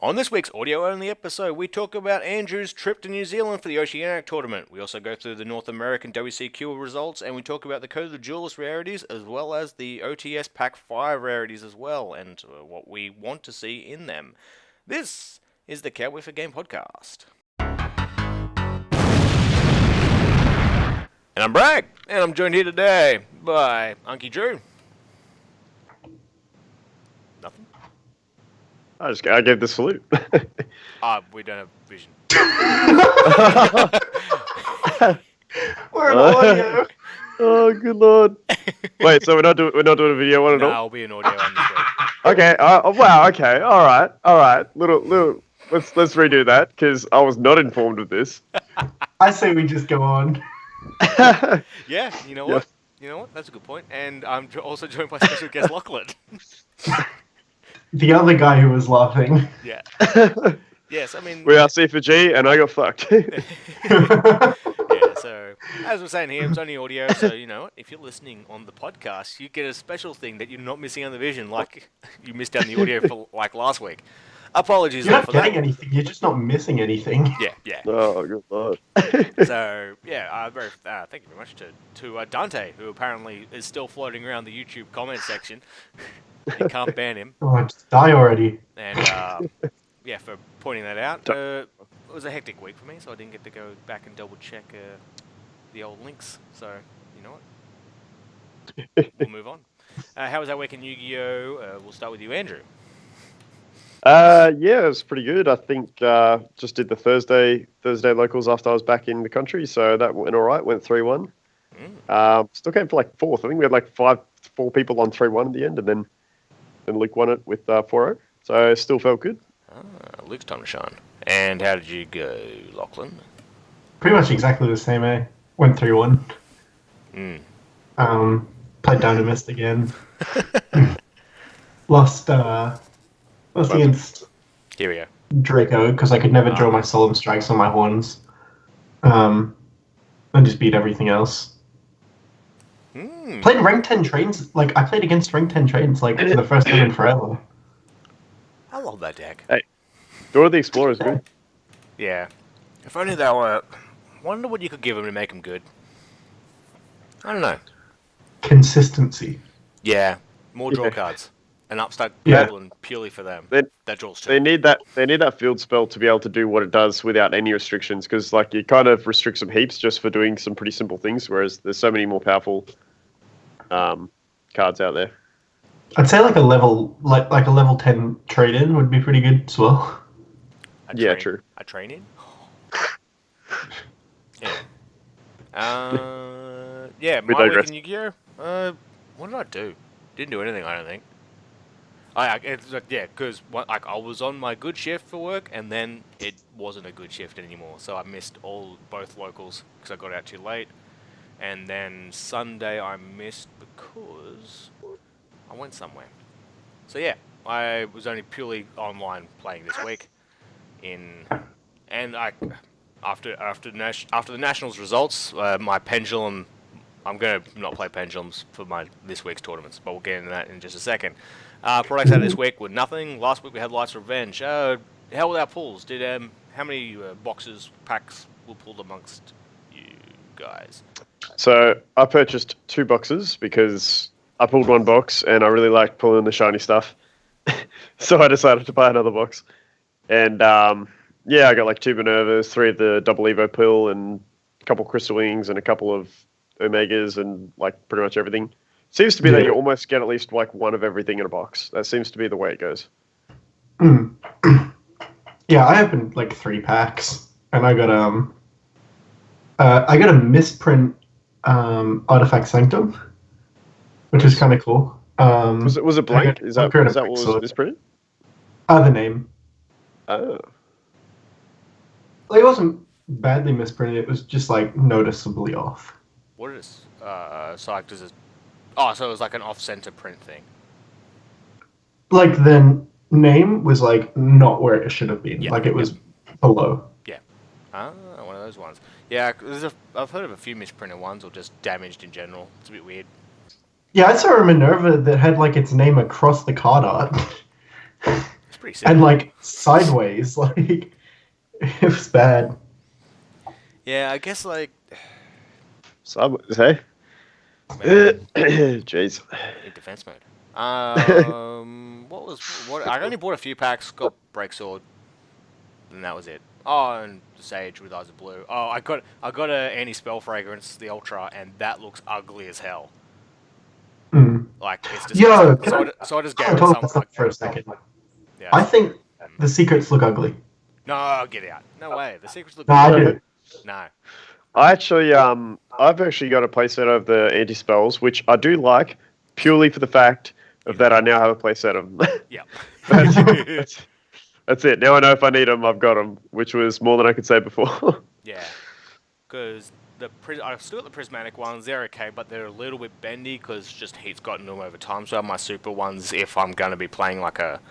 On this week's audio-only episode, we talk about Andrew's trip to New Zealand for the Oceanic tournament. We also go through the North American WCQ results, and we talk about the Code of the Duelist rarities, as well as the OTS Pack 5 rarities as well, and what we want to see in them. This is the Cowboy for Game podcast. And I'm Bragg, and I'm joined here today by Unky Drew. Nothing? I gave the salute. We don't have vision. We're an audio. Oh, good lord! Wait, so we're not doing a video one at all? No, I'll be an audio on this week. Okay. Wow. Okay. All right. Little. Let's redo that because I was not informed of this. I say we just go on. Yeah. You know what? You know what? That's a good point. And I'm also joined by special guest Loklin. The other guy who was laughing. Yeah. Yes, I mean... We are C4G, and I got fucked. Yeah, so, as we're saying here, it's only audio, so, you know, if you're listening on the podcast, you get a special thing that you're not missing on the vision, like you missed out on the audio for, like, last week. Apologies You're not for getting that. anything, you're just not missing anything. Yeah. Oh, good lord. So, yeah, thank you very much to Dante, who apparently is still floating around the YouTube comment section. You can't ban him. Oh, just die already. And, yeah, for pointing that out. It was a hectic week for me, so I didn't get to go back and double check the old links. So, you know what? We'll move on. How was that week in Yu-Gi-Oh? We'll start with you, Andrew. Yeah, it was pretty good. I think just did the Thursday locals after I was back in the country, so that went all right. Went 3-1. Still came for like fourth. I think we had like four people on 3-1 at the end, and then Luke won it with 4-0. So it still felt good. Luke's time to shine. And how did you go, Lachlan? Pretty much exactly the same, eh? Went 3-1. Played Dynamist again. Lost against Here we go. Draco, because I could never draw my solemn strikes on my horns. And just beat everything else. Played rank 10 trains, I played against rank 10 trains, for the first time in forever. I love that deck. Hey, Door of the Explorer is good. Yeah. If only they were... wonder what you could give them to make them good. I don't know. Consistency. Yeah. More draw cards. An upstart Yeah. goblin purely for them. That draws two. They need that field spell to be able to do what it does without any restrictions, because you kind of restrict some heaps just for doing some pretty simple things, whereas there's so many more powerful cards out there. I'd say a level 10 trade-in would be pretty good as well. True. A train-in? Yeah, my week in Yu-Gi-Oh! What did I do? Didn't do anything, I don't think. Because I was on my good shift for work, and then it wasn't a good shift anymore, so I missed both locals because I got out too late, and then Sunday I missed because I went somewhere. So yeah, I was only purely online playing this week. After the Nationals results, my pendulum. I'm going to not play pendulums for this week's tournaments, but we'll get into that in just a second. Products out this week were nothing. Last week we had Life's Revenge. How were our pulls? How many packs were pulled amongst you guys? So I purchased 2 boxes because I pulled 1 box and I really liked pulling the shiny stuff. So I decided to buy another box. And I got 2 Minervas, 3 of the double Evo pill, and a couple Crystal Wings and a couple of Omegas, and pretty much everything. Seems to be that you almost get at least 1 of everything in a box. That seems to be the way it goes. Yeah, I opened 3 packs, and I got a misprint Artifact Sanctum, which is kind of cool. Was it blank? Is that what was misprinted? The name. Oh. It wasn't badly misprinted. It was just noticeably off. What is so does it? Oh, so it was an off-center print thing. The name was not where it should have been. Yeah. It was below. Yeah. One of those ones. Yeah, I've heard of a few misprinted ones or just damaged in general. It's a bit weird. Yeah, I saw a Minerva that had its name across the card art. It's pretty sick. And like sideways, like it was bad. Yeah, I guess like. Hey. Jeez. In defense mode. What? I only bought a few packs. Got Break Sword, and that was it. Oh, and Sage with Eyes of Blue. Oh, I got a anti-spell fragrance, the Ultra, and that looks ugly as hell. Like it's just. Yo, so I just gave can I it talk some. about that for a second? Yeah. I think the secrets look ugly. No, get out. No way. The secrets look. No, I do. No. I actually, I've actually got a playset of the anti-spells, which I do like, purely for the fact of that I now have a playset of them. Yeah. That's it. Now I know if I need them, I've got them, which was more than I could say before. Yeah. Because I've still got the prismatic ones. They're okay, but they're a little bit bendy because just heat's gotten them over time. So I have my super ones if I'm going to be playing like a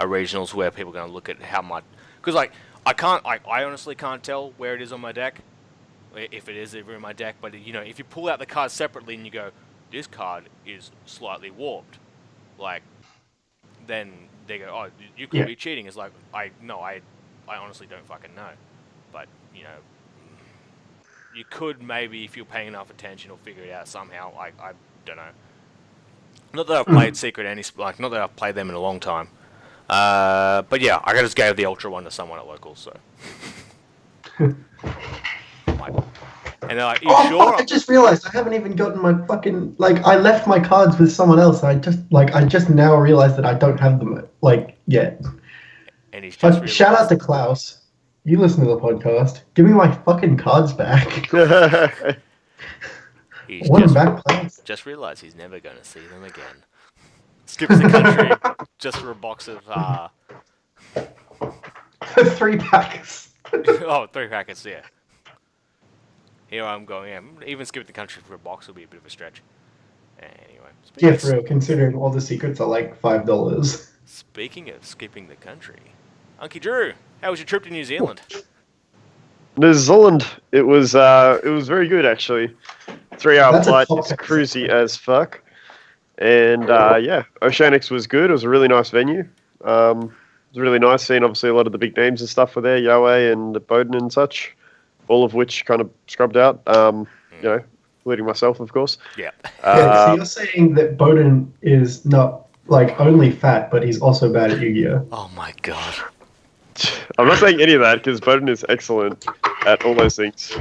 regionals where people are going to look at how much. Because like I honestly can't tell where it is on my deck, if it is ever in my deck. But you know, if you pull out the cards separately and you go, this card is slightly warped, like then they go, oh, you could be cheating. It's like I honestly don't fucking know, but you know. You could maybe, if you're paying enough attention, or figure it out somehow. I don't know. Not that I've played Secret not that I've played them in a long time. But yeah, I just gave the Ultra one to someone at locals, so. And they're like, "You sure?" Fuck, I just realized I haven't even gotten my fucking I left my cards with someone else. I just now realized that I don't have them yet. And he's just shout out to Klaus. You listen to the podcast. Give me my fucking cards back. He's Want them back, Klaus? Just realised he's never going to see them again. Skips the country just for a box of 3 packs. 3 packets, yeah. Here I'm going. Yeah, even skip the country for a box will be a bit of a stretch. Anyway. Yeah, for real. Considering all the secrets are like $5. Speaking of skipping the country, Unky Drew, how was your trip to New Zealand? New Zealand, it was very good actually. 3-hour flight, it's cruisy as fuck. And yeah, Oceanics was good. It was a really nice venue. It was really nice seeing obviously a lot of the big names and stuff were there, yugioh and Bowden and such, all of which kind of scrubbed out. You know, including myself, of course. Yeah. So you're saying that Bowden is not only fat, but he's also bad at Yu-Gi-Oh. Oh my god. I'm not saying any of that because Bowden is excellent at all those things.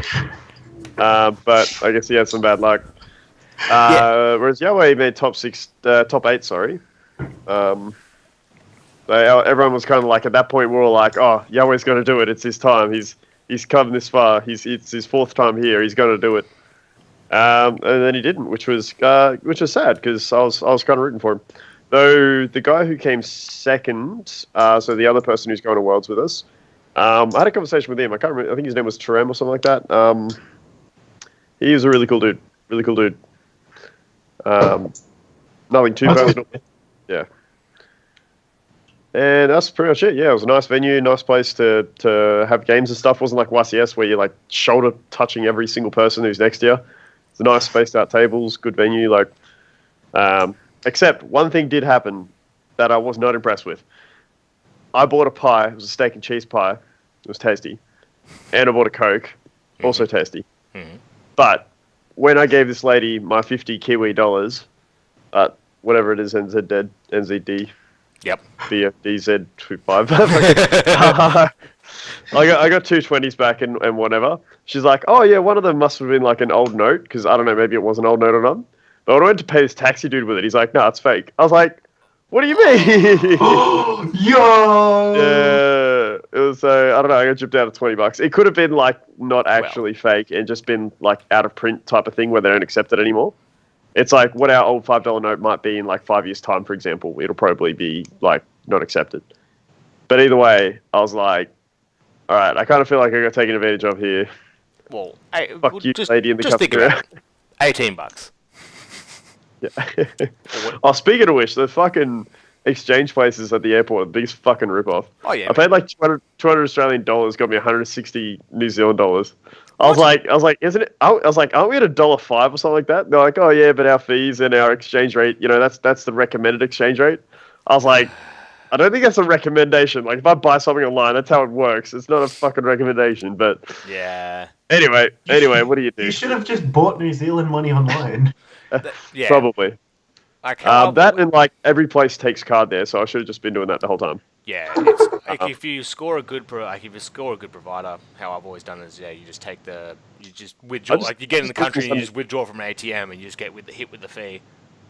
But I guess he had some bad luck. Whereas yugioh made top 8, sorry. Everyone was kind of like, at that point, we were all like, oh, yugioh's going to do it. It's his time. He's come this far. It's his 4th time here. He's going to do it. And then he didn't, which was sad because I was kind of rooting for him. Though the guy who came second, so the other person who's going to Worlds with us, I had a conversation with him. I can't remember. I think his name was Terem or something like that. He was a really cool dude. Really cool dude. Nothing too personal. Yeah. And that's pretty much it. Yeah, it was a nice venue, nice place to have games and stuff. It wasn't like YCS where you're shoulder touching every single person who's next to you. It's a nice spaced out tables, good venue. Except one thing did happen that I was not impressed with. I bought a pie. It was a steak and cheese pie. It was tasty. And I bought a Coke. Also tasty. Mm-hmm. But when I gave this lady my 50 Kiwi dollars, whatever it is, NZD. Yep. BFDZ25. I got 220s back and whatever. She's like, oh yeah, one of them must have been an old note, because I don't know, maybe it was an old note or not. But when I went to pay this taxi dude with it, he's like, no, it's fake. I was like, what do you mean? Yo! Yeah. It was, I don't know, I got gypped out of $20. It could have been not actually fake and just been out of print type of thing where they don't accept it anymore. It's like what our old $5 note might be in 5 years' time, for example. It'll probably be not accepted. But either way, I was like, all right, I kind of feel like I got taken advantage of here. Well, fuck you, lady in the cafeteria. $18. Yeah. Oh, speaking of which, the fucking exchange places at the airport are the biggest fucking rip-off. Oh yeah. I paid 200 Australian dollars, got me 160 New Zealand dollars. I was like, isn't it? I was like, aren't we at $1.05 or something like that? They're like, oh yeah, but our fees and our exchange rate, that's the recommended exchange rate. I was like, I don't think that's a recommendation. Like, if I buy something online, that's how it works. It's not a fucking recommendation, but... Yeah. Anyway, what do you do? You should have just bought New Zealand money online. Yeah. Probably. Like, how That and, like, every place takes card there, so I should have just been doing that the whole time. Yeah, it's like if you score a good provider, how I've always done is you just withdraw. Like you get in the country and you just withdraw from an ATM and you just get hit with the fee,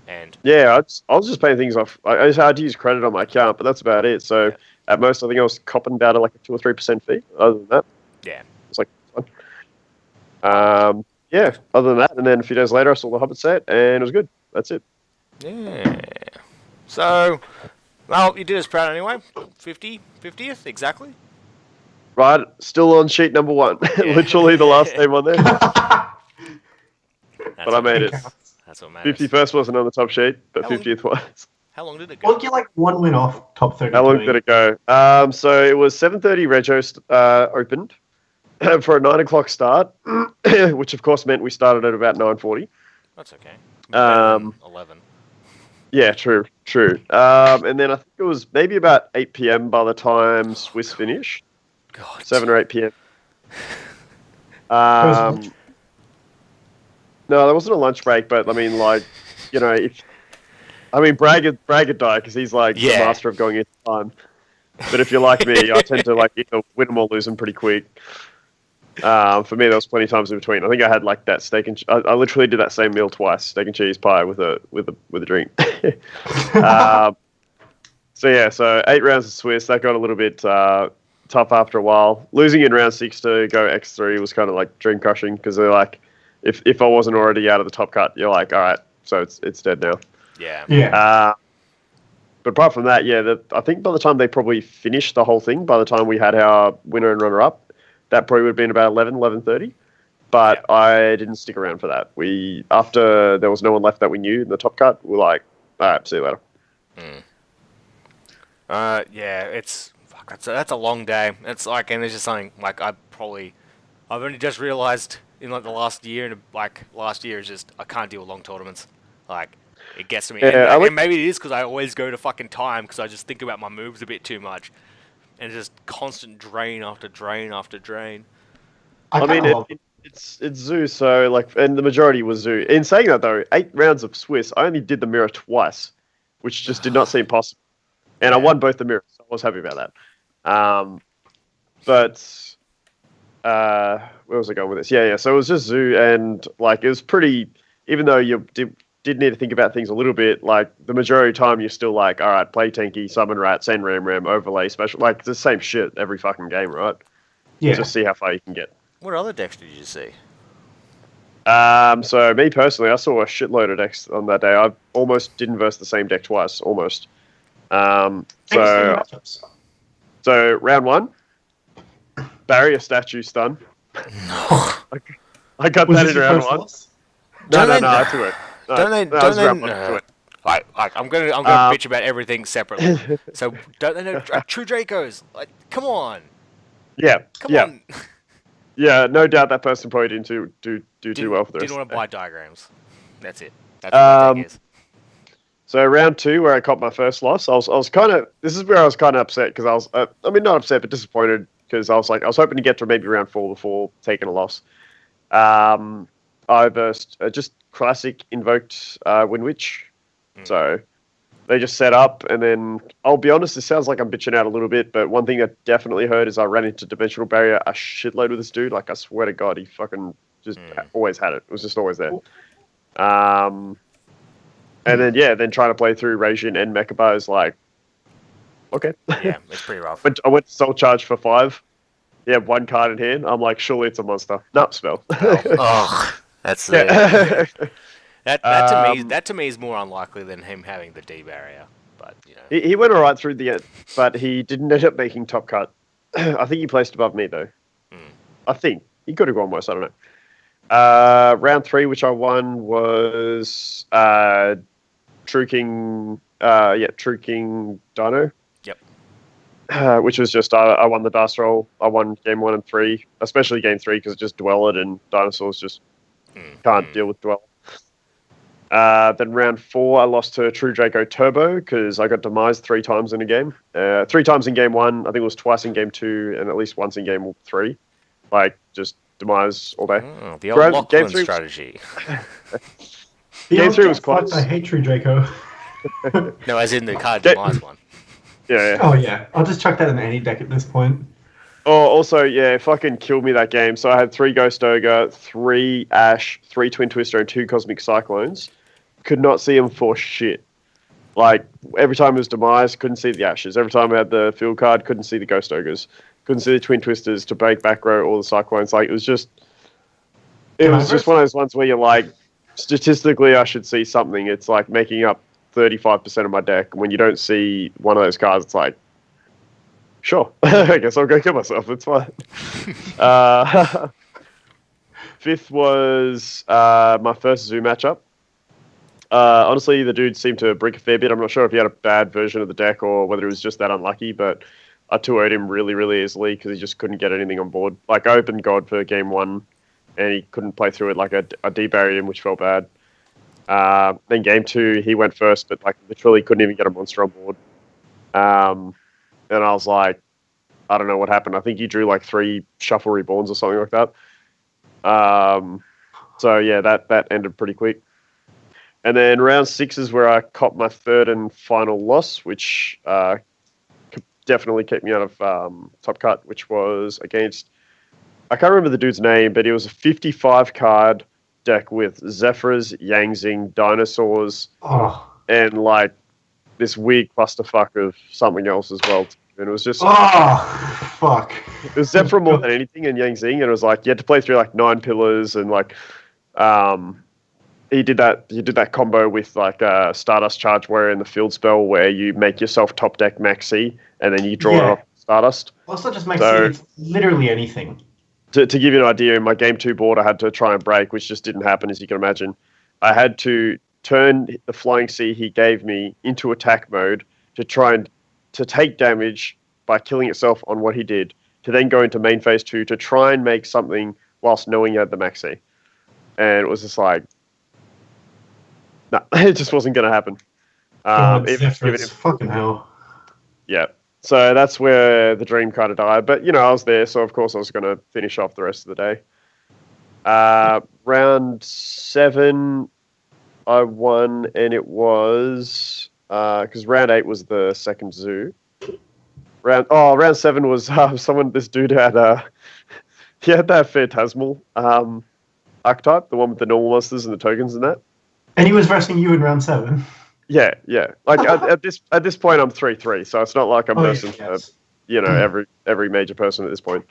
and yeah, I was just paying things off. I just had to use credit on my account, but that's about it. So at most, I think I was copping about like a 2 or 3% fee. Other than that, yeah, it's like fun. Yeah. Other than that, and then a few days later, I saw the Hobbit set, and it was good. That's it. yeah. So, well, you did us proud anyway. 50th exactly. Right, still on sheet number 1. Yeah. Literally the last name on there. But I made it. That's what matters. 51st wasn't on the top sheet, but How long- 50th was. How long did it go? Well, you're like 1 win off top 30. How long did it go? So it was 7:30 Rego opened for a 9 o'clock start, which of course meant we started at about 9:40. That's okay. 11. Yeah, true. And then I think it was maybe about 8 p.m. by the time Swiss finished. God. 7 or 8 p.m. No, there wasn't a lunch break, but I mean, like, Bragg had died because he's like the master of going into time. But if you're like me, I tend to like either win them or lose them pretty quick. For me, there was plenty of times in between. I think I had like that steak and I literally did that same meal twice: steak and cheese pie with a drink. So 8 rounds of Swiss. That got a little bit tough after a while. Losing in round 6 to go X3 was kind of like dream crushing because they're like, if I wasn't already out of the top cut, you're like, all right, so it's dead now. Yeah. But apart from that, I think by the time they probably finished the whole thing, by the time we had our winner and runner up, that probably would have been about 11:30. But I didn't stick around for that. After there was no one left that we knew in the top cut, we're like, all right, see you later. That's a long day. It's like, and there's just something like I've only just realized in like the last year, and like last year is just I can't deal with long tournaments. Like it gets to me, and maybe it is because I always go to fucking time because I just think about my moves a bit too much, and just constant drain after drain after drain. It's zoo, so like, and the majority was zoo. In saying that though, 8 rounds of Swiss, I only did the mirror twice, which just did not seem possible. And I won both the mirrors, so I was happy about that. Where was I going with this? Yeah. So it was just zoo, and like it was pretty. Even though you did need to think about things a little bit, like the majority of the time you're still like, all right, play tanky, summon rat, send ram, overlay special. Like it's the same shit every fucking game, right? Yeah. Just see how far you can get. What other decks did you see? So me personally, I saw a shitload of decks on that day. I almost didn't verse the same deck twice, almost. So round 1, barrier statue stun. No. I got Was that this in your round first 1. loss? No, that's it. I'm gonna bitch about everything separately. So don't they know True Dracos? Like, come on. Yeah. Come on. Yeah, no doubt that person probably didn't do too well for the rest. Didn't want to buy diagrams. That's it. That's what my deck is. So round 2, where I caught my first loss, I was kind of. This is where I was kind of upset because I was. Not upset, but disappointed because I was hoping to get to maybe round 4 before taking a loss. I versed just classic invoked Windwitch. So they just set up, and then I'll be honest, this sounds like I'm bitching out a little bit, but one thing that definitely hurt is I ran into Dimensional Barrier a shitload with this dude. Like, I swear to God, he fucking just always had it. It was just always there. And then trying to play through Rajin and Mechaba is like, okay. Yeah, it's pretty rough. I went to Soul Charge for 5. Yeah, 1 card in hand. I'm like, surely it's a monster. No, spell. That's that to me is more unlikely than him having the D barrier. But he went alright through the end, but he didn't end up making top cut. I think he placed above me though. I think he could have gone worse. I don't know. Round 3, which I won, was True King Dino. Yep. Which was just I won the dice roll. I won game 1 and 3, especially game 3 because it just Dweller and dinosaurs just can't deal with Dweller. Then round 4, I lost to True Draco Turbo because I got demised 3 times in a game. 3 times in game 1, I think it was twice in game 2, and at least once in game 3. Like, just demise all day. Oh, the old Loklin strategy. Game 3 was close. I hate True Draco. No, as in the card demise one. Yeah. Oh, yeah. I'll just chuck that in any deck at this point. Oh, also, yeah, fucking killed me that game. So I had 3 Ghost Ogre, 3 Ash, 3 Twin Twister, and 2 Cosmic Cyclones. Could not see them for shit. Like, every time it was demise, couldn't see the Ashes. Every time I had the field card, couldn't see the Ghost Ogres. Couldn't see the Twin Twisters to break back row or the Cyclones. Like, it was just one of those ones where you're like, statistically, I should see something. It's like making up 35% of my deck. When you don't see one of those cards, it's like, sure, I guess I'll go kill myself. It's fine. 5th was my first Zoo matchup. Honestly, the dude seemed to brick a fair bit. I'm not sure if he had a bad version of the deck or whether it was just that unlucky, but I 2-0'd him really, really easily because he just couldn't get anything on board. Like, I opened God for game 1, and he couldn't play through it. Like, I deburied him, which felt bad. Then game 2, he went first, but like literally couldn't even get a monster on board. And I was like, I don't know what happened. I think he drew like 3 Shuffle Reborns or something like that. So yeah, that ended pretty quick. And then round 6 is where I copped my 3rd and final loss, which definitely kept me out of Top Cut, which was against, I can't remember the dude's name, but it was a 55 card deck with Zephyrs, Yangzing, Dinosaurs, and like this weird clusterfuck of something else as well. And it was just fuck. It was Zephyr more than anything, and Yangzing, and it was like you had to play through like 9 pillars, and like he did that combo with like Stardust Charge Warrior in the field spell where you make yourself top deck Maxi and then you draw it off Stardust. Well, it's not just Maxi, it's literally anything. To give you an idea, in my game 2 board, I had to try and break, which just didn't happen, as you can imagine. I had to turn the Flying Sea he gave me into attack mode to try and to take damage by killing itself on what he did, to then go into main phase 2 to try and make something whilst knowing you had the Maxi. And it was just like, no, it just wasn't going to happen. Fucking hell. Yeah. So that's where the dream kind of died. But, you know, I was there, so of course I was going to finish off the rest of the day. Round 7, I won, and it was... because round 8 was the second zoo. Round 7 was this dude had... he had that Phantasmal archetype, the one with the normal monsters and the tokens and that. And he was versing you in round 7. Yeah. Like at this point, I'm 3-3, so it's not like I'm versing every major person at this point.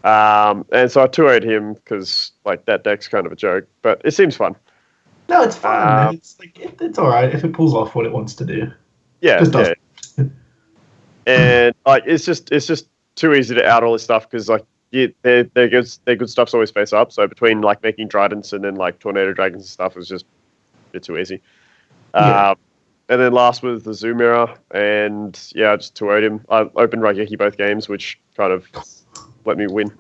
And so I 2-0'd him because like that deck's kind of a joke, but it seems fun. No, it's fun. Man. It's like it's all right if it pulls off what it wants to do. Yeah. And like it's just too easy to out all this stuff because like their good stuff's always face up. So between like making Tridents and then like Tornado Dragons and stuff, it was just a bit too easy. And then last was the Zoo Mirror, and yeah, I just 2-0'd him. I opened Raigeki both games, which kind of let me win.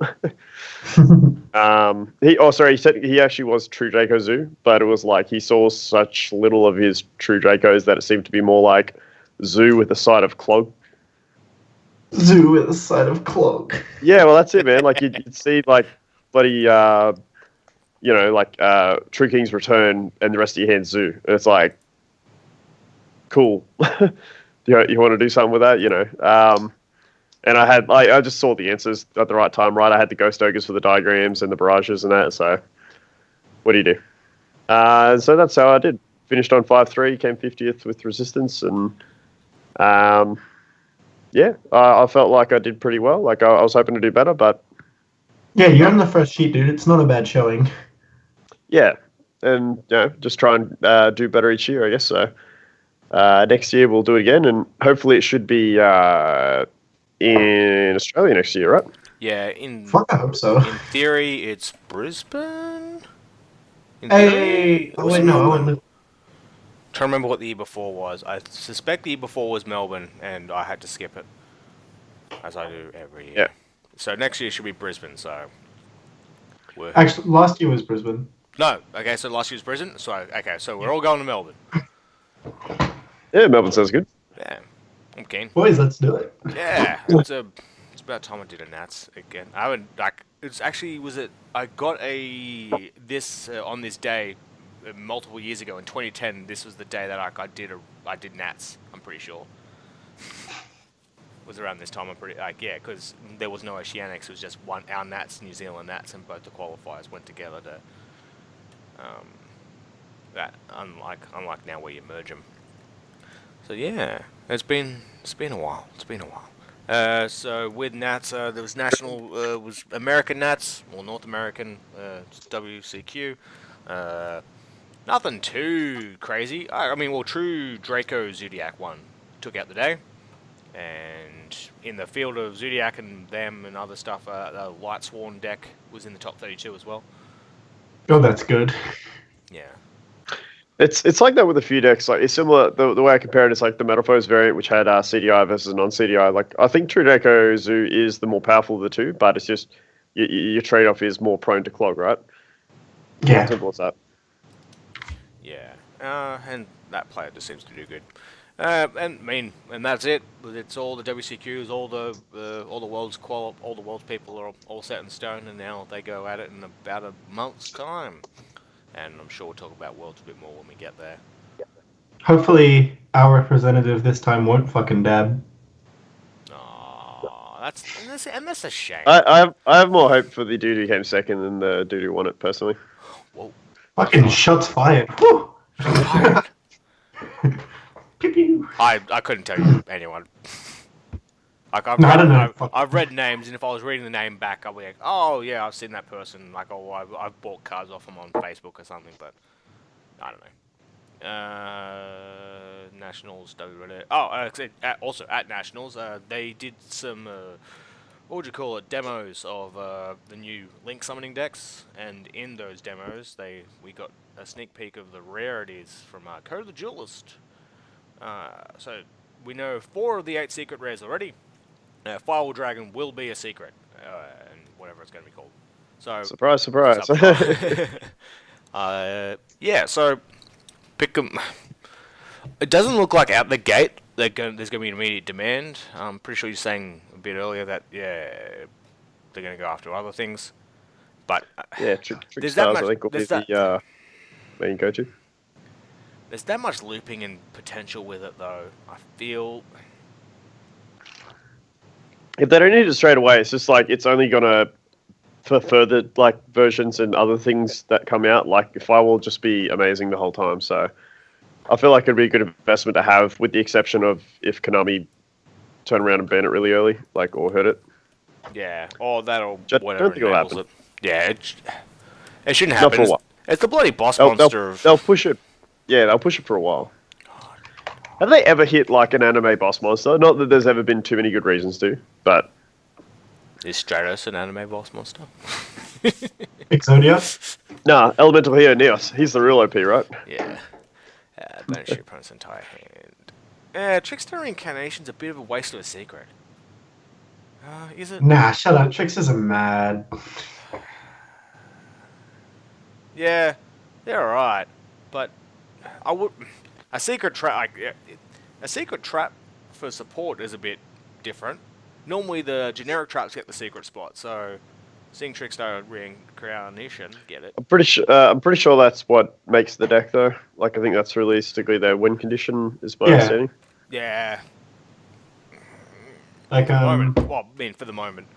He said he actually was True Draco Zoo, but it was like he saw such little of his True Dracos that it seemed to be more like Zoo with a side of Clog. Zoo with a side of Clog. Yeah, well that's it, man. Like you'd see like bloody True King's Return and the rest of your hand Zoo. And it's like, cool. you want to do something with that, you know? And I just saw the answers at the right time, right? I had the Ghost Ogres for the diagrams and the barrages and that, so what do you do? So that's how I did. Finished on 5-3, came 50th with Resistance, and I felt like I did pretty well. Like I was hoping to do better, but... Yeah, you're on the first sheet, dude. It's not a bad showing. Yeah, and just try and do better each year, I guess. So next year we'll do it again, and hopefully it should be in Australia next year, right? Yeah, I hope so. In theory, it's Brisbane. I wouldn't. Trying to remember what the year before was. I suspect the year before was Melbourne, and I had to skip it, as I do every year. Yeah. So next year should be Brisbane. So actually, last year was Brisbane. No. Okay, so last year's Brisbane. So okay, so we're all going to Melbourne. Yeah, Melbourne sounds good. Yeah, I'm keen. Boys, let's do it. Yeah, it's about time I did a Nats again. I haven't like it's actually was it I got a this on this day multiple years ago in 2010. This was the day that I did Nats. I'm pretty sure. Was around this time. I'm pretty because there was no Oceanics. It was just our Nats, New Zealand Nats, and both the qualifiers went together to that unlike now where you merge them. So yeah, it's been a while. So with Nats, there was was American Nats or North American WCQ. Nothing too crazy. I mean, well, True Draco Zodiac one took out the day, and in the field of Zodiac and them and other stuff, the Light Sworn deck was in the top 32 as well. Oh, that's good. Yeah. It's like that with a few decks. Like it's similar. The way I compare it is like the Metalfoes variant, which had CDI versus non-CDI. Like I think True Draco Zoo is the more powerful of the two, but it's just your trade-off is more prone to clog, right? Yeah. Simple as that. Yeah. And that player just seems to do good. And that's it. It's all the WCQs, all the world's people are all set in stone, and now they go at it in about a month's time. And I'm sure we'll talk about Worlds a bit more when we get there. Hopefully, our representative this time won't fucking dab. Oh, that's a shame. I have more hope for the dude who came second than the dude who won it personally. Whoa. Fucking shots fired. Whew. Pew pew. I couldn't tell you anyone. Like I don't know. I've read names, and if I was reading the name back, I'll be like, oh yeah, I've seen that person. Like, oh, I've bought cards off them on Facebook or something, but I don't know. Nationals, also at Nationals, they did some what would you call it, demos of the new Link summoning decks, and in those demos, we got a sneak peek of the rarities from Code of the Duelist. So we know 4 of the 8 secret rares already. Firewall Dragon will be a secret, and whatever it's going to be called. So Surprise, surprise. Yeah, so pick them. It doesn't look like out the gate there's going to be an immediate demand. I'm pretty sure you're saying a bit earlier that they're going to go after other things. But Yeah, Trick there's Stars, that much, I think, will be there's that, the main go-to. There's that much looping and potential with it, though. I feel. If they don't need it straight away, it's just like it's only gonna for further like versions and other things that come out. Like Firewall will just be amazing the whole time. So I feel like it'd be a good investment to have, with the exception of if Konami turn around and ban it really early, like or hurt it. Yeah, or that or Don't whatever think it'll enables happen. it. Yeah, it shouldn't Not happen. for a while. It's the bloody boss They'll monster. they'll push it. Yeah, they'll push it for a while. Have they ever hit like an anime boss monster? Not that there's ever been too many good reasons to, but Is Stratos an anime boss monster? Exodia? nah, Elemental Hero Neos. He's the real OP, right? Yeah. Banish your opponent's entire hand. Trickster Incarnation's a bit of a waste of a secret. Is it? Nah, shut up. Tricksters are mad. Yeah, they're alright, but I would a secret trap a secret trap for support is a bit different. Normally the generic traps get the secret spot, so seeing Trickster Reincarnation get it. I'm pretty sure that's what makes the deck though. Like I think that's realistically their win condition is my understanding. Yeah. Like For the moment. Well, I mean for the moment.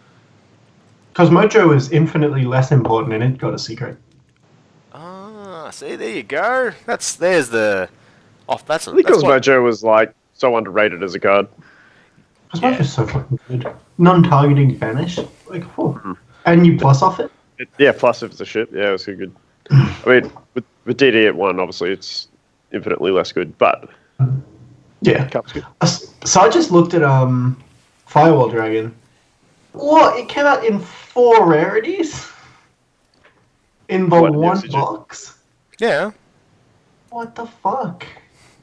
Because Mojo is infinitely less important and it got a secret. Ah, see, there you go. There's the off. That's I think that's what, Mojo was like so underrated as a card. Because Mojo's so fucking good. Non-targeting banish. Like, whew. And you plus off it? Yeah, plus if it's a ship, yeah, it was so good. I mean, with DD at 1, obviously it's infinitely less good, but yeah. Cup's good. So I just looked at Firewall Dragon. What? It came out in 4 rarities? In the What, one OCG? box? yeah. What the fuck?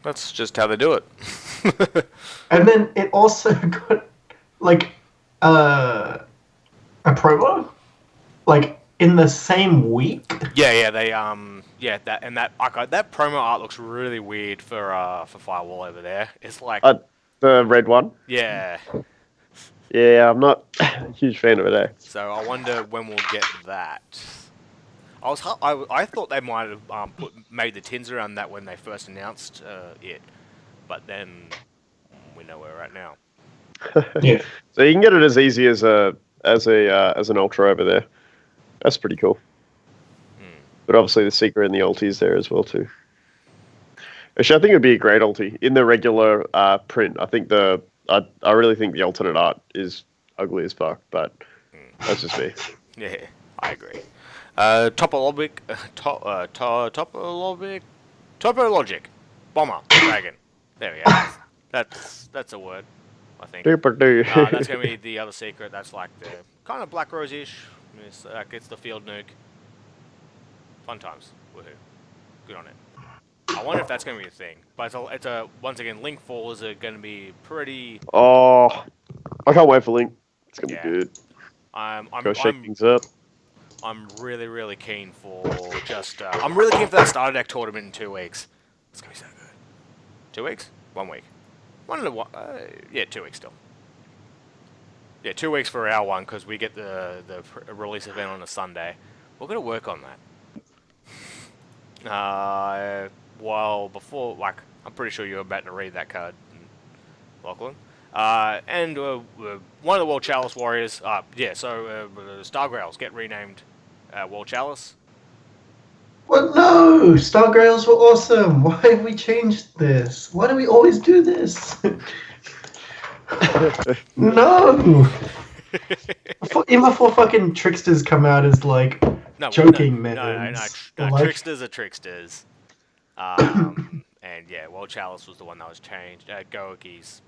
That's just how they do it. And then it also got, like, a promo? Like, in the same week? Yeah, they that promo art looks really weird for Firewall over there. It's like The red one. yeah. Yeah, I'm not a huge fan of it. So I wonder when we'll get that. I thought they might have made the tins around that when they first announced it, but then we know where we're at now. Yeah. So you can get it as easy as an ultra over there. That's pretty cool. But obviously the secret and the ulti is there as well too. Actually, I think it'd be a great ulti in the regular print. I think I really think the alternate art is ugly as fuck, but that's just me. Yeah, I agree. Topologic, Bomber, Dragon. There we go. That's a word, I think. That's going to be the other secret. That's like the kind of Black Rose-ish. It's the field nuke. Fun times. Woohoo. Good on it. I wonder if that's going to be a thing. But it's a once again, Link Falls are going to be pretty... Oh, I can't wait for Link. It's going to be good. Go shake things up. I'm really, really keen for just... I'm really keen for that starter deck tournament in 2 weeks. It's going to be so good. 2 weeks? 1 week. Yeah, 2 weeks still. Yeah, 2 weeks for our one, because we get the release event on a Sunday. We're going to work on that. While before, like, I'm pretty sure you're about to read that card, Loklin. And one of the World Chalice Warriors, Star Grails get renamed World Chalice. What? No! Star Grails were awesome! Why have we changed this? Why do we always do this? No! Even before fucking Tricksters come out as, like, joking men. No, Tricksters are Tricksters. And yeah, World Chalice was the one that was changed. Goiki's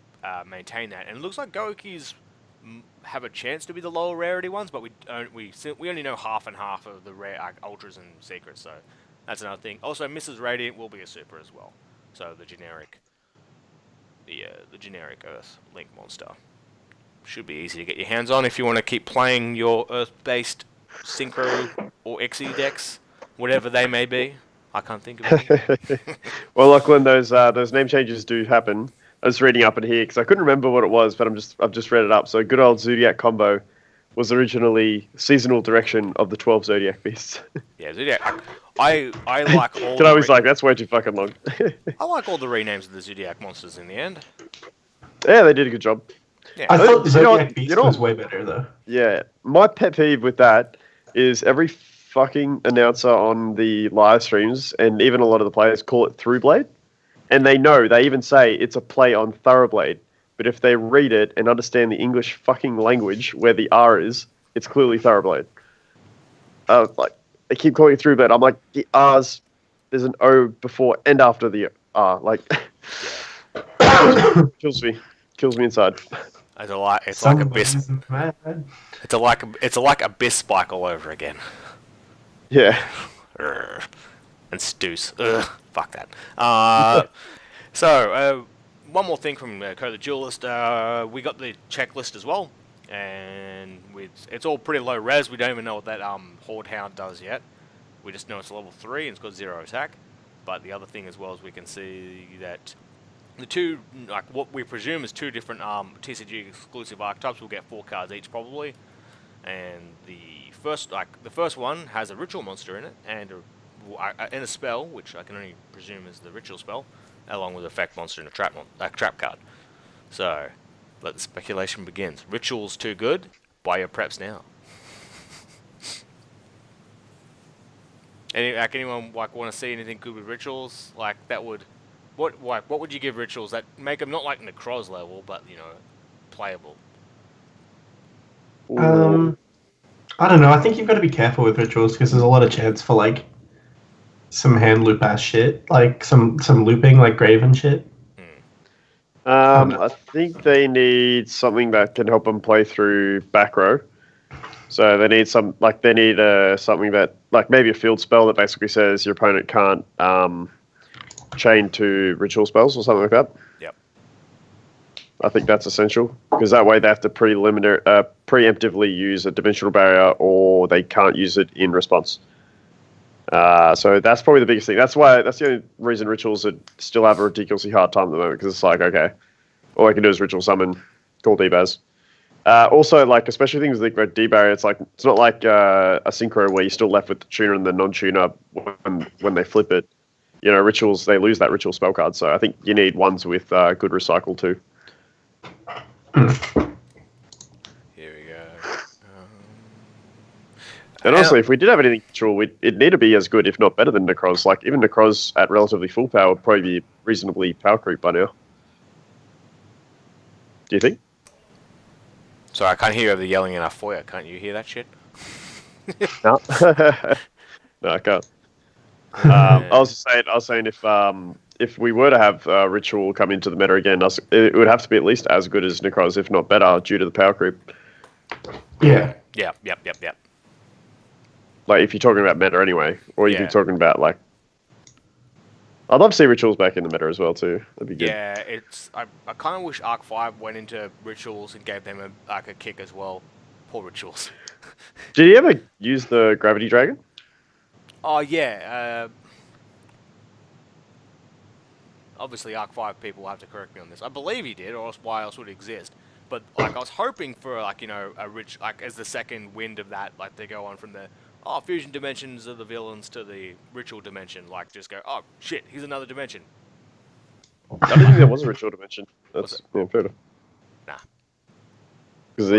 maintain that. And it looks like Goiki's have a chance to be the lower rarity ones, but we only know half and half of the rare ultras and secrets, so that's another thing. Also, Mrs. Radiant will be a super as well. So the generic Earth Link monster should be easy to get your hands on if you want to keep playing your Earth-based Synchro or Xe decks, whatever they may be. I can't think of any. Well, Lachlan, those name changes do happen. I was reading up in here because I couldn't remember what it was, but I've just read it up. So good old Zodiac combo was originally seasonal direction of the 12 Zodiac beasts. Yeah, Zodiac. I like all. I was like, that's way too fucking long. I like all the renames of the Zodiac monsters in the end. Yeah, they did a good job. Yeah. I thought the Zodiac Beast was way better though. Yeah, my pet peeve with that is every fucking announcer on the live streams and even a lot of the players call it Throughblade. And they even say it's a play on Thoroughblade. But if they read it and understand the English fucking language where the R is, it's clearly Thoroughblade. Like, they keep calling it Throughblade. I'm like, the R's, there's an O before and after the R. Like, kills me inside. It's like Abyss. It's like Abyss Spike all over again. Yeah. And Stoos. Fuck that. So, one more thing from Code the Duelist. We got the checklist as well. And it's all pretty low res. We don't even know what that Horde Hound does yet. We just know it's level 3 and it's got 0 attack. But the other thing as well is we can see that the two, like what we presume is 2 different TCG exclusive archetypes will get 4 cards each probably. And the first one has a ritual monster in it and a spell, which I can only presume is the ritual spell, along with an effect monster and a trap card. So, let the speculation begin. Ritual's too good. Buy your preps now. Anyone want to see anything good with rituals? Like that would, what would you give rituals that make them not like Necroz level, but playable? I don't know. I think you've got to be careful with rituals because there's a lot of chance for like some hand loop ass shit, like some looping like Grave and shit. I think they need something that can help them play through back row. So they need something that, like maybe a field spell that basically says your opponent can't chain to ritual spells or something like that. Yep. I think that's essential because that way they have to preemptively use a dimensional barrier, or they can't use it in response. So that's probably the biggest thing. That's the only reason rituals still have a ridiculously hard time at the moment, because it's like, okay, all I can do is ritual summon, call D-Baz. Also, like, especially things like red D-Barrier, it's not like a synchro where you're still left with the tuner and the non-tuner when they flip it. You know, rituals, they lose that ritual spell card, so I think you need ones with good recycle too. Here we go. And honestly, if we did have anything ritual, it'd need to be as good, if not better than Necroz. Like, even Necroz at relatively full power would probably be reasonably power creep by now. Do you think? Sorry, I can't hear you over the yelling in our foyer. Can't you hear that shit? No. No, I can't. I was saying if we were to have ritual come into the meta again, it would have to be at least as good as Necroz, if not better, due to the power creep. Yeah. Yep. Like, if you're talking about meta anyway, or you're talking about, like, I'd love to see rituals back in the meta as well too. That'd be good. Yeah, I kind of wish Arc 5 went into rituals and gave them a kick as well. Poor rituals. Did he ever use the Gravity Dragon? Oh yeah. Obviously, Arc 5 people will have to correct me on this. I believe he did, or else why else would it exist? But like, I was hoping for, like, you know, as the second wind of that, like, they go on from the fusion dimensions of the villains to the ritual dimension. Like, just go, oh shit, here's another dimension. I didn't think there was a ritual dimension. That's fair enough. Nah. Because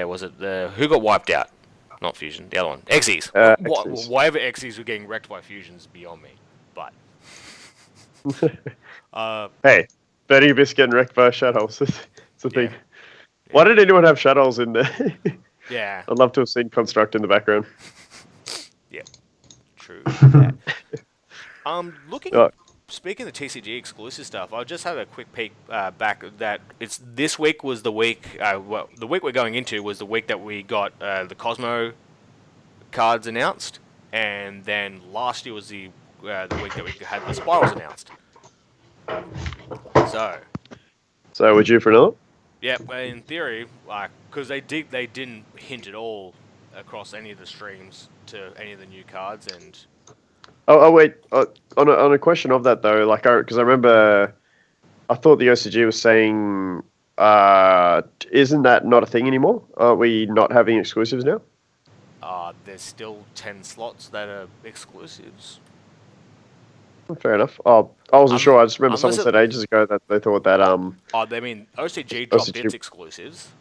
was it who got wiped out? Not fusion, the other one. Xyz. Xyz. Whatever Xyz were getting wrecked by fusions is beyond me. But hey, Benny Abyss getting wrecked by shadows. It's a thing. Yeah. Why did anyone have shadows in there? Yeah. I'd love to have seen Construct in the background. Yeah. True. Looking. Speaking of TCG exclusive stuff, I just had a quick peek back. That it's this week was the week. The week we're going into was the week that we got the Cosmo cards announced, and then last year was the week that we had the Spirals announced. So we're due for another? Yeah, in theory, because they didn't hint at all across any of the streams to any of the new cards, and. Oh wait. On a question of that though, like, because I remember, I thought the OCG was saying, isn't that not a thing anymore? Are we not having exclusives now? There's still 10 slots that are exclusives. Fair enough. Oh, I wasn't sure. I just remember someone said ages ago that they thought that they mean OCG dropped its exclusives.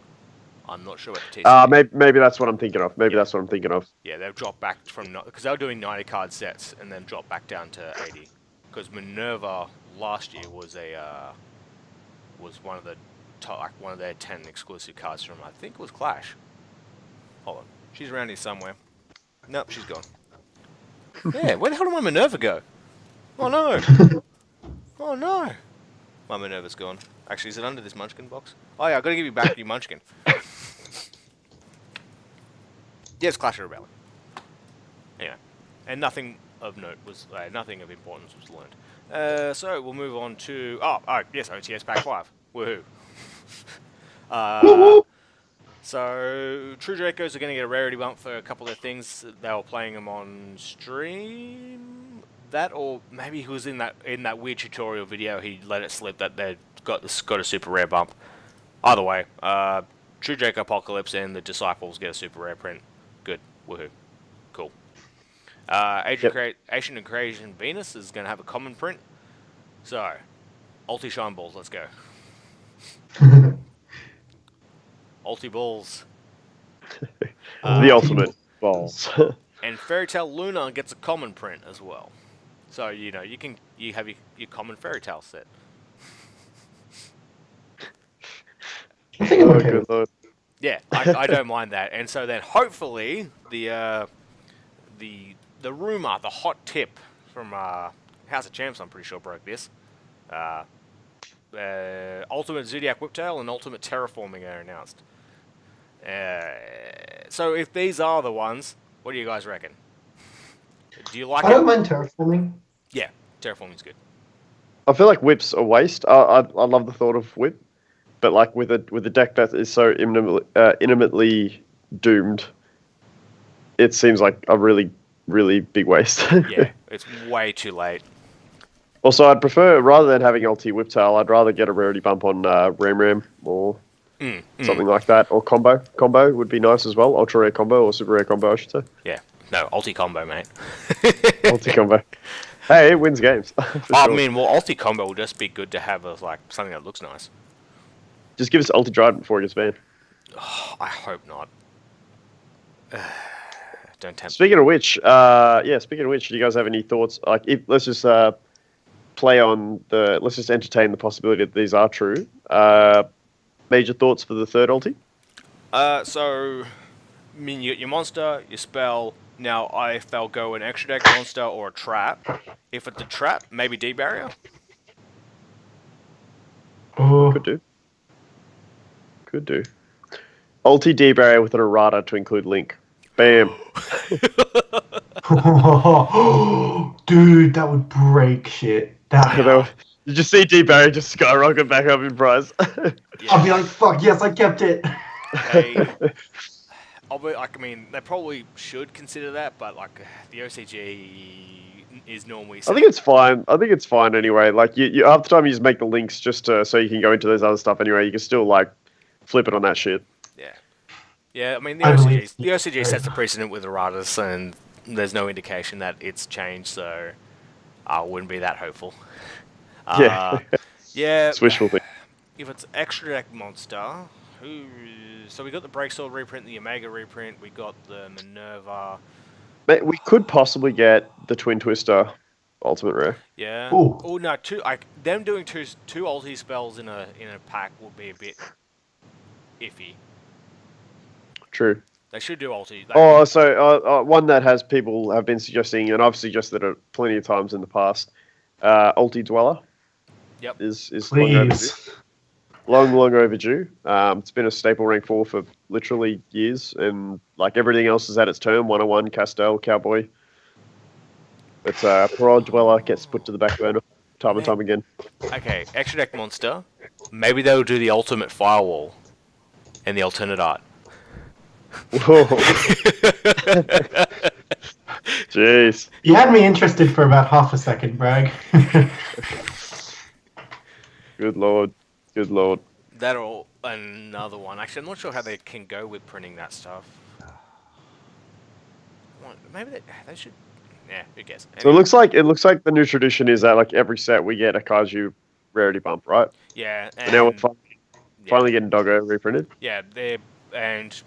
I'm not sure what the TCG. Maybe that's what I'm thinking of. That's what I'm thinking of. Yeah, they've dropped back from because they were doing 90 card sets and then dropped back down to 80. Because Minerva last year was one of the one of their 10 exclusive cards from, I think it was Clash. Hold on, she's around here somewhere. Nope, she's gone. Yeah, where the hell did my Minerva go? Oh no! Oh no! My Minerva's gone. Actually, is it under this Munchkin box? Oh yeah, I've got to give you back your Munchkin. Yes, Clash of Rebellion. Anyway, and nothing of note was, nothing of importance was learned. So we'll move on to, yes, OTS Pack 5. Woohoo. So True Dracos are going to get a rarity bump for a couple of things. They were playing them on stream. That, or maybe he was in that weird tutorial video. He let it slip that they got a super rare bump. Either way, True Draco Apocalypse and the Disciples get a super rare print. Good, woohoo, cool. Ancient Creation Venus is going to have a common print. So, Ulti Shine Balls, let's go. Ulti Balls. The ultimate balls. And Fairy Tale Luna gets a common print as well. So, you know, you have your common Fairy Tale set. I think I'm okay with Lord. Yeah, I don't mind that. And so then hopefully the rumor, the hot tip from House of Champs, I'm pretty sure broke this. Ultimate Zodiac Whiptail and Ultimate Terraforming are announced. So if these are the ones, what do you guys reckon? Do you like it? I don't mind terraforming. Yeah, terraforming's good. I feel like whip's a waste. I love the thought of whip, but like with a deck that is so intimately doomed, it seems like a really big waste. Yeah, it's way too late. Also, I'd prefer, rather than having ulti whiptail, I'd rather get a rarity bump on Ram or something like that, or combo. Combo would be nice as well. Ultra rare combo or super rare combo, I should say. Yeah, no, ulti combo, mate. Ulti combo. Hey, it wins games. I Sure. mean, well, ulti combo will just be good to have as like something that looks nice. Just give us ulti Dryden before it gets banned. Oh, I hope not. Don't tempt me. Speaking of which, do you guys have any thoughts? Like, let's just play on let's just entertain the possibility that these are true. Major thoughts for the third ulti? So, I mean, you get your monster, your spell. Now, if they'll go an extra deck monster or a trap. If it's a trap, maybe D-barrier. Oh, Could do. Ulti D barrier with an errata to include link. Bam. dude, that would break shit. Did you just see D barrier just skyrocket back up in price? I'll be like, fuck yes, I kept it. I mean, they probably should consider that, but like the OCG is normally. I think it's fine. Anyway. Like you half the time you just make the links just so you can go into those other stuff anyway. You can still like flip it on that shit. Yeah. Yeah, I mean, the I OCG sets the precedent with erratas, and there's no indication that it's changed, so I wouldn't be that hopeful. Yeah. Yeah. It's wishful thinking. If it's extra deck monster, so we got the Break Sword reprint, the Omega reprint, we got the Minerva. Mate, we could possibly get the Twin Twister ultimate rare. Yeah. Ooh. Oh no, them doing two ulti spells in a pack would be a bit iffy. True. They should do ulti. One that people have been suggesting, and I've suggested it plenty of times in the past. Ulti Dweller. Yep. Is long overdue. Please. Long overdue. It's been a staple rank 4 for literally years, and like everything else is at its turn. 101, Castell, Cowboy. But poor old Dweller gets put to the back burner time and time again. Okay, extra deck monster. Maybe they'll do the ultimate firewall and the alternate art. Whoa. Jeez. You had me interested for about half a second, Bragg. Good lord. That'll another one. Actually, I'm not sure how they can go with printing that stuff. Maybe they should. Yeah, who cares? So it looks like the new tradition is that like every set we get a Kaiju rarity bump, right? Yeah, and now we're finally getting Doggo reprinted. Yeah, and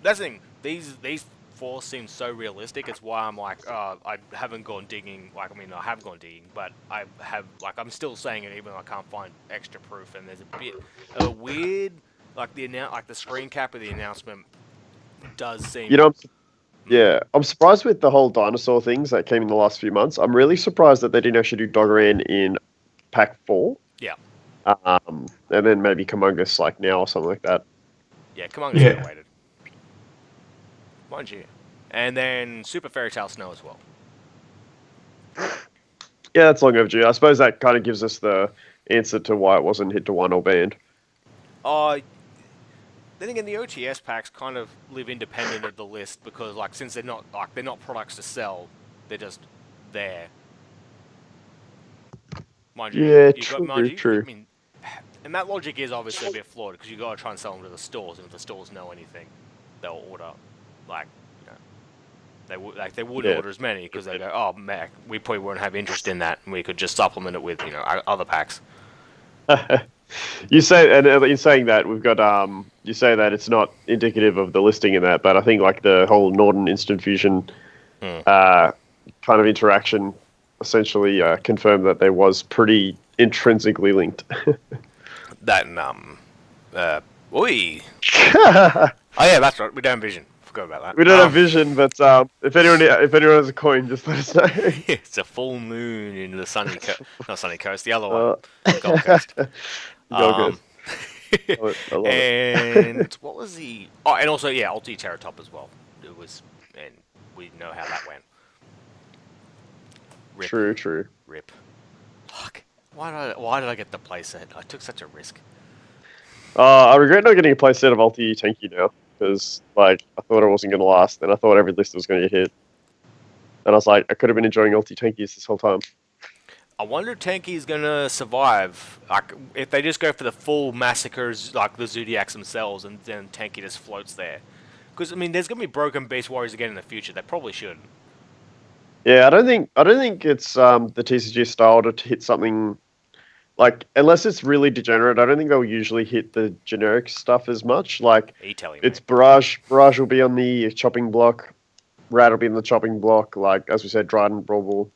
that's the thing. These four seem so realistic. It's why I'm like, I haven't gone digging. Like, I mean, I have gone digging, but I'm still saying it even though I can't find extra proof. And there's a bit weird, like the screen cap of the announcement does seem. I'm surprised with the whole dinosaur things that came in the last few months. I'm really surprised that they didn't actually do Doggeran in Pack 4. Yeah. And then maybe Kamungus like now or something like that. Yeah, Kamungus could have waited. Mind you. And then Super Fairy Tale Snow as well. Yeah, that's long overdue. I suppose that kind of gives us the answer to why it wasn't hit to 1 or banned. Then again, the OTS packs kind of live independent of the list because, like, since they're not products to sell, they're just there. Mind you, Yeah, true. I mean, and that logic is obviously a bit flawed because you got to try and sell them to the stores, and if the stores know anything, they'll order, like, they would order as many because they go, oh, Mac, we probably won't have interest in that, and we could just supplement it with other packs. You say, and in saying that, we've got you say that it's not indicative of the listing in that, but I think like the whole Norton Instant Fusion kind of interaction essentially confirmed that there was pretty intrinsically linked. That oh yeah, that's right. We don't have vision. Forgot about that. We don't have vision, but if anyone has a coin, just let us know. It's a full moon in the sunny not sunny coast, the other one, Gold Coast. Gold Coast. I love and what was the? Oh, and also Ulti Terratop as well. It was, and we know how that went. Rip. True. Rip. Fuck. Why did I get the playset? I took such a risk. I regret not getting a playset of Ulti Tanky now because like I thought it wasn't going to last, and I thought every list was going to get hit, and I was like, I could have been enjoying Ulti Tankies this whole time. I wonder if Tanky's gonna survive. Like, if they just go for the full massacres, like the Zodiacs themselves, and then Tanky just floats there. Because I mean, there's gonna be broken Beast Warriors again in the future. They probably should. Yeah, I don't think it's the TCG style to hit something like unless it's really degenerate. I don't think they'll usually hit the generic stuff as much. Like E-telling, it's Barrage. Barrage will be on the chopping block. Rat will be in the chopping block. Like as we said, Dryden, Brawl Ball.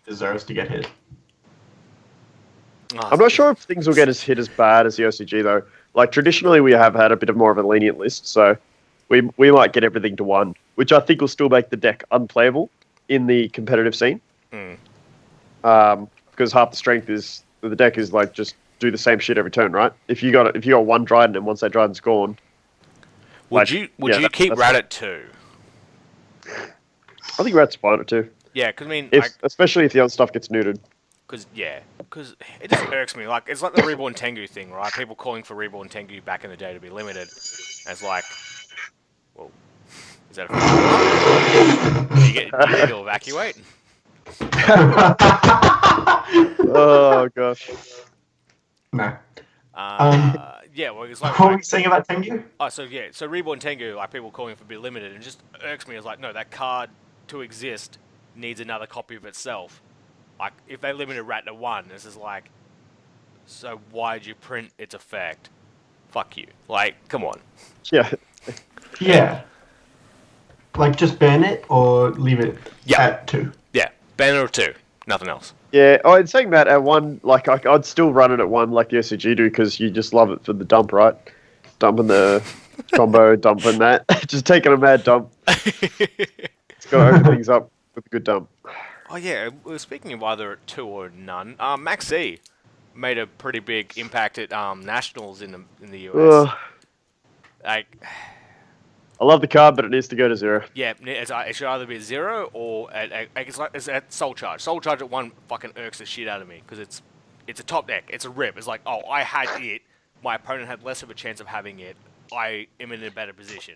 Deserves to get hit. I'm not sure if things will get as hit as bad as the OCG though. Like traditionally, we have had a bit of more of a lenient list, so we might get everything to one, which I think will still make the deck unplayable in the competitive scene. Because half the strength is the deck is like just do the same shit every turn, right? If you got one Dryden and once that Dryden's gone, would you keep Rat at 2? I think Rat's fine at 2. Yeah, because I mean, especially if the other stuff gets neutered. Because it just irks me. Like, it's like the Reborn Tengu thing, right? People calling for Reborn Tengu back in the day to be limited. As like, well, is that a you get to evacuate? Oh gosh. No. Yeah, well, it's like what were you saying about Tengu? Oh, so Reborn Tengu, like people calling for be limited, and it just irks me. It's like, no, that card to exist needs another copy of itself. Like, if they limited Rat to 1, this is like, so why'd you print its effect? Fuck you. Like, come on. Yeah. Yeah. Like, just ban it or leave it at 2? Yeah, ban it at 2. Nothing else. Yeah, in saying that, at 1, like, I'd still run it at 1 like the OCG do because you just love it for the dump, right? Dumping the combo, dumping that. Just taking a mad dump. It's got to open things up with a good dump. Oh yeah, speaking of either at 2 or none, Max E made a pretty big impact at Nationals in the US. Like, I love the card, but it needs to go to 0. Yeah, it should either be 0 or it's at Soul Charge. Soul Charge at 1 fucking irks the shit out of me because it's a top deck. It's a rip. It's like, oh, I had it. My opponent had less of a chance of having it. I am in a better position.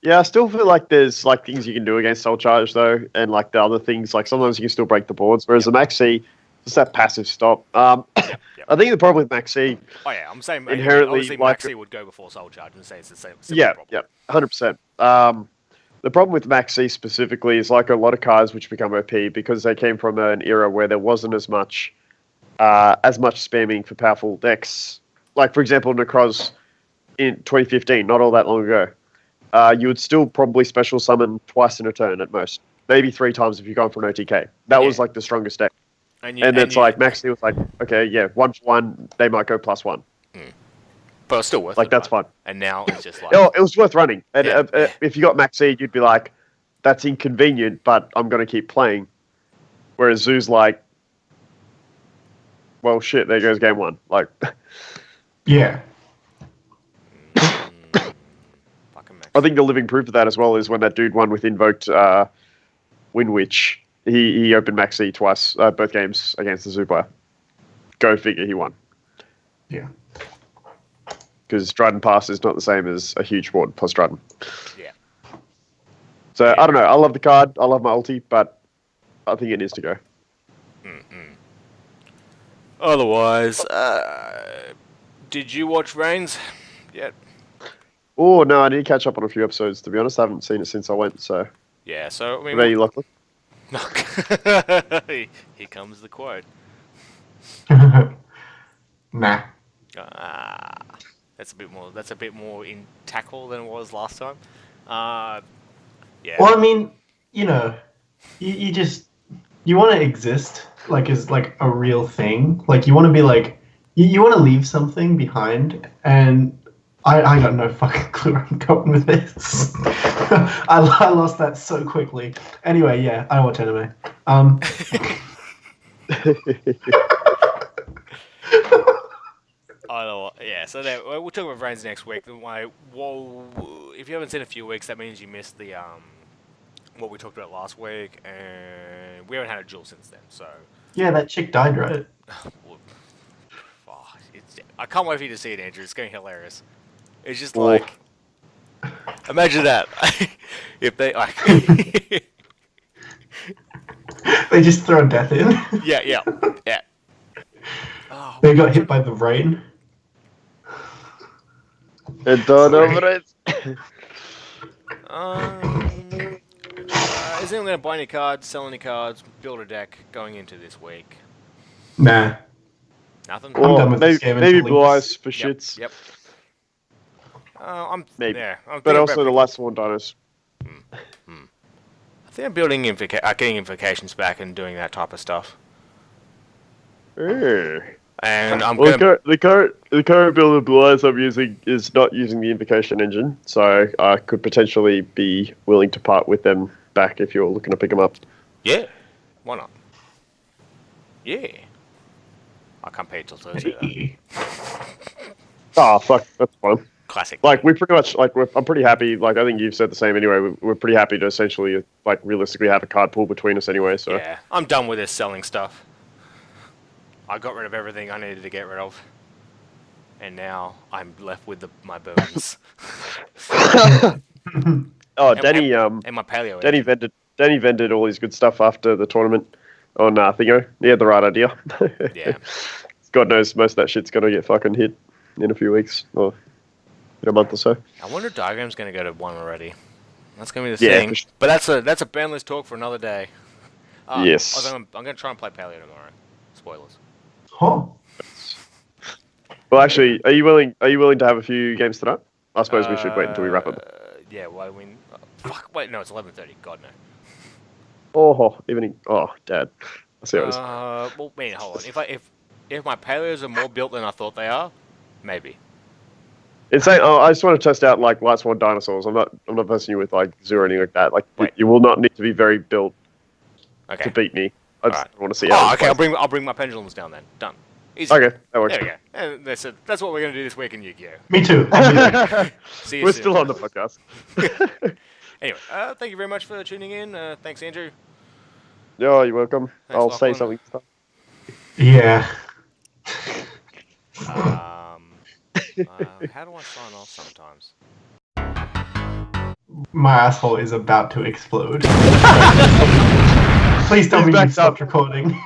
Yeah, I still feel like there's like things you can do against Soul Charge though, and like the other things, like sometimes you can still break the boards. Whereas the Max C, just that passive stop. I think the problem with Max C. Oh yeah, I'm saying inherently obviously Max C would go before Soul Charge and say it's the same problem. Yeah, 100%. The problem with Max C specifically is like a lot of cards which become OP because they came from an era where there wasn't as much spamming for powerful decks. Like for example, Necroz in 2015, not all that long ago. You would still probably special summon twice in a turn at most. Maybe 3 times if you're going for an OTK. That was like the strongest deck. And it's like Max C was like, okay, yeah, 1 for 1, they might go +1. But it's still worth it. Like, that's fun. And now it's just like... Oh, it was worth running. And if you got Max C, you'd be like, that's inconvenient, but I'm going to keep playing. Whereas Zoo's like, well, shit, there goes game 1. Like... Yeah. I think the living proof of that as well is when that dude won with Invoked Windwitch. He opened Max C twice, both games against the Zoo player. Go figure, he won. Yeah. Because Dryden Pass is not the same as a huge board plus Dryden. Yeah. So, I don't know. I love the card. I love my ulti, but I think it needs to go. Otherwise, did you watch Reigns yet? Oh, no, I need to catch up on a few episodes, to be honest. I haven't seen it since I went, so... Yeah, so, I mean... What about you, Loklin? Here comes the quote. Nah. That's a bit more in tackle than it was last time. Yeah. Well, I mean, you know, you just... You want to exist, like, as, like, a real thing. Like, you want to be, like... You want to leave something behind, and... I got no fucking clue where I'm going with this. I lost that so quickly. Anyway, yeah, I watch anime. Yeah, so we'll talk about Reigns next week. If you haven't seen a few weeks, that means you missed the what we talked about last week, and we haven't had a duel since then. So, Yeah, that chick died, right? I can't wait for you to see it, Andrew. It's going to be hilarious. It's just Oh. like, imagine that if they like, They just throw death in. yeah. Oh, They got hit by the rain. And don't Sorry. over it. Is anyone going to buy any cards, sell any cards, build a deck going into this week? Nah. Nothing. I'm done with this game maybe until Blue Leafs. Eyes for shits. Yep. I'm Maybe. Yeah, I'm But thinking also about the last one dinos. I think I'm building getting invocations back and doing that type of stuff. And I'm Well, gonna. the current build of Blue Eyes I'm using is not using the invocation engine, so I could potentially be willing to part with them back if you're looking to pick them up. Yeah. Why not? Yeah. I can't pay till Thursday though. Ah, fuck, that's fine. Classic. Like we pretty much I'm pretty happy. Like I think you've said the same anyway. We're pretty happy to essentially like realistically have a card pool between us anyway. So Yeah, I'm done with this selling stuff. I got rid of everything I needed to get rid of, and now I'm left with my bones. oh, And- Danny and my paleo. Danny vended all his good stuff after the tournament on Thingo. He had the right idea. Yeah. God knows most of that shit's gonna get fucking hit in a few weeks or in a month or so. I wonder if Diagram's going to go to 1 already. That's going to be the Yeah, thing. for sure. But that's a bandless talk for another day. Yes. I'm going to try and play paleo tomorrow. Spoilers. Oh. Well, actually, are you willing to have a few games tonight? I suppose we should wait until we wrap up. Yeah, well, I mean, fuck. Wait, no, it's 11:30. God no. Oh, evening. Oh, Dad. I see how it is. Well, man, hold on. If my paleos are more built than I thought they are, maybe. It's saying, I just want to test out like Light Swan dinosaurs. I'm not versing you with like zoo or anything like that. Like Wait. you will not need to be very built Okay. to beat me. I just Alright. want to see how. Oh, it okay. plays. I'll bring my pendulums down then. Done. Easy. Okay, that works. There we go. And that's what we're gonna do this week in Yu-Gi-Oh. Me too. See you We're soon. still on the podcast. Anyway, thank you very much for tuning in. Thanks, Andrew. Yeah, you're welcome. Thanks, I'll say Lachlan. something. Yeah. How do I sign off sometimes? My asshole is about to explode. Please tell He's me you backed stopped up. recording.